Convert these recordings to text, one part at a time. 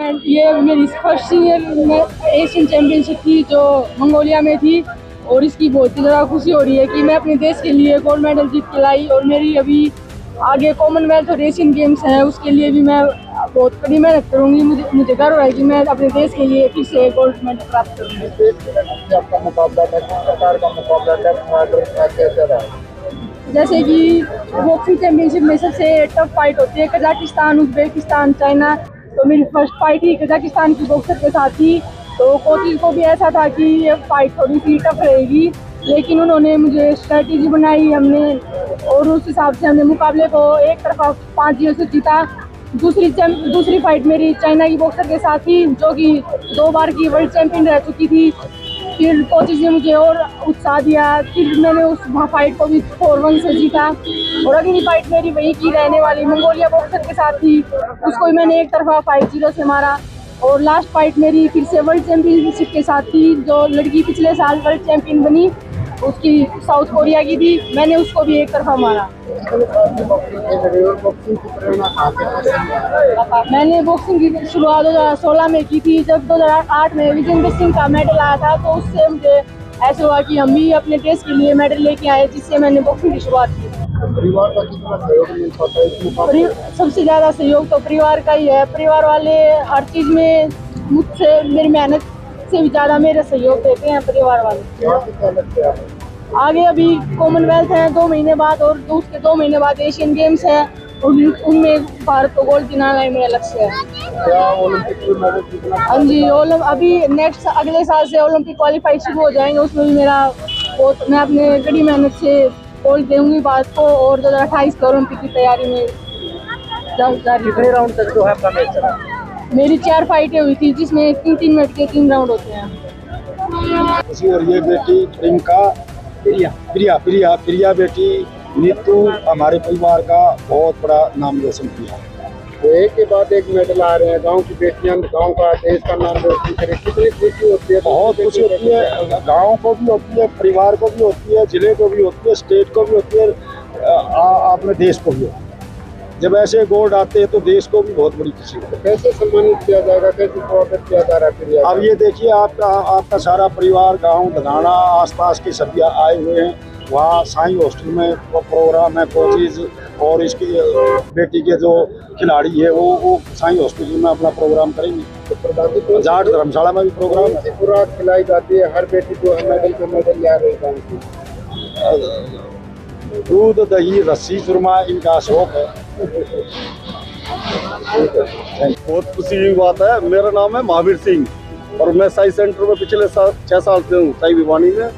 ये मेरी first senior Asian championship थी जो मंगोलिया में थी और इसकी बहुत ही ज़्यादा खुशी हो रही है कि मैं अपने देश के लिए गोल्ड मेडल जीत के लाई। और मेरी अभी आगे कॉमनवेल्थ और एशियन गेम्स हैं, उसके लिए भी मैं बहुत कड़ी मेहनत करूँगी। मुझे गर्व है कि मैं अपने देश के लिए फिर से गोल्ड मेडल प्राप्त करूँगी। आपका मुकाबला था, किस प्रकार का मुकाबला था, कैसे रहा? जैसे कि बॉक्सिंग चैंपियनशिप में सबसे टफ फाइट होती है कजाकिस्तान, उज्बेकिस्तान, चाइना। तो मेरी फर्स्ट फाइट ही कजाकिस्तान की बॉक्सर के साथ थी, तो कोचिंग को भी ऐसा था कि ये फाइट थोड़ी सी टफ रहेगी, लेकिन उन्होंने मुझे स्ट्रेटजी बनाई हमने और उस हिसाब से हमने मुकाबले को एक तरफा 5-0 से जीता। दूसरी फाइट मेरी चाइना की बॉक्सर के साथ थी जो कि 2 बार की वर्ल्ड चैंपियन रह चुकी थी। फिर कोचेज ने मुझे और उत्साह दिया, फिर मैंने उस फाइट को भी 4-1 से जीता। और अगली फाइट मेरी वही की रहने वाली मंगोलिया बॉक्सर के साथ थी, उसको भी मैंने एक तरफा 5-0 से मारा। और लास्ट फाइट मेरी फिर से वर्ल्ड चैंपियनशिप के साथ थी, जो लड़की पिछले साल वर्ल्ड चैंपियन बनी, उसकी साउथ कोरिया की थी, मैंने उसको भी एक तरफा मारा। मैंने बॉक्सिंग की शुरुआत 2016 में की थी, जब 2008 में विजेंद्र सिंह का मेडल आया था, तो उससे मुझे ऐसे हुआ कि हम भी अपने देश के लिए मेडल लेके आए, जिससे मैंने बॉक्सिंग की शुरुआत की। परिवार का कितना सहयोग मिलता था इस मुकाबले में? सबसे ज़्यादा सहयोग तो परिवार का ही है। परिवार वाले हर चीज़ में मुझसे, मेरी मेहनत से भी ज़्यादा मेरा सहयोग देते हैं परिवार वाले। आगे अभी कॉमनवेल्थ है 2 महीने बाद, और उसके 2 महीने बाद एशियन गेम्स है, उनमें भारत को गोल्ड दिलाना है मेरा लक्ष्य है। क्या ओलंपिक में मेडल जीतना? हाँ जी, अभी अगले साल से ओलंपिक क्वालिफाई शुरू हो जाएंगे, उसमें भी मैं अपने कड़ी मेहनत से गोल्ड दूंगी भारत को, और 2028 के ओलंपिक की तैयारी में कितने राउंड तक जो है आपका मैच चला? मेरी 4 फाइटें हुई थी, जिसमें 3-3 मिनट के 3 राउंड होते हैं। खुशी और ये बेटी प्रियंका, प्रिया बेटी नीतू हमारे परिवार का बहुत बड़ा नाम रोशन किया। तो एक के बाद एक मेडल आ रहे हैं, गांव की बेटियां गांव का, देश का नाम रोशन करें, कितनी खुशी होती है? बहुत खुशी होती है, गांव को भी होती है, परिवार को भी होती है, जिले को भी होती है, स्टेट को भी होती है, अपने देश को भी होती है। जब ऐसे गोल्ड आते हैं तो देश को भी बहुत बड़ी खुशी होती है। कैसे सम्मानित किया जाएगा, कैसे स्वागत किया जा रहा है? अब ये देखिए, आपका सारा परिवार गाँव धनाना आसपास के सभी आए हुए हैं। वहाँ साईं हॉस्टल में प्रोग्राम है, कोचेज और इसकी बेटी के जो खिलाड़ी है वो साईं हॉस्टल में अपना प्रोग्राम करेंगे। तो जाट धर्मशाला में भी प्रोग्राम पूरा खिलाई जाती है, हर बेटी को मेडल आ रही है। दूध दही रस्सी चूरमा इनका शौक है। बहुत खुशी की बात है। मेरा नाम है महावीर सिंह और मैं साई सेंटर में पिछले 6 साल से हूँ, साई भिवानी में।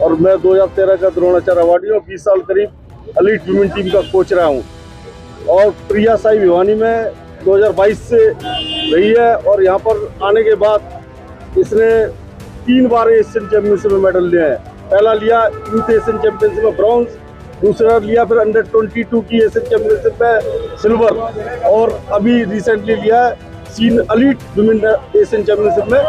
और मैं 2013 का द्रोणाचार्य अवार्डी हूँ, 20 साल करीब एलीट वुमेन टीम का कोच रहा हूँ। और प्रिया साई भिवानी में 2022 से रही है, और यहाँ पर आने के बाद इसने 3 बार एशियन चैंपियनशिप में मेडल लिया है। पहला लिया यूथ एशियन चैंपियनशिप में ब्रॉन्ज, दूसरा लिया फिर अंडर 22 की एशियन चैंपियनशिप में सिल्वर, और अभी रिसेंटली लिया है एलीट वुमेन एशियन चैंपियनशिप में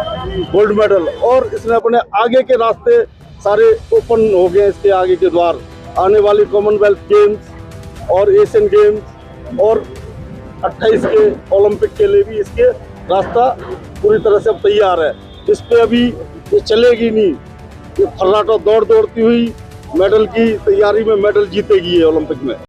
गोल्ड मेडल। और इसने अपने आगे के रास्ते सारे ओपन हो गए, इसके आगे के द्वार आने वाले कॉमनवेल्थ गेम्स और एशियन गेम्स और 28 के ओलंपिक के लिए भी इसके रास्ता पूरी तरह से अब तैयार है। इस पे अभी ये चलेगी नहीं, ये फर्राटा दौड़ती हुई मेडल की तैयारी में मेडल जीतेगी ये ओलंपिक में।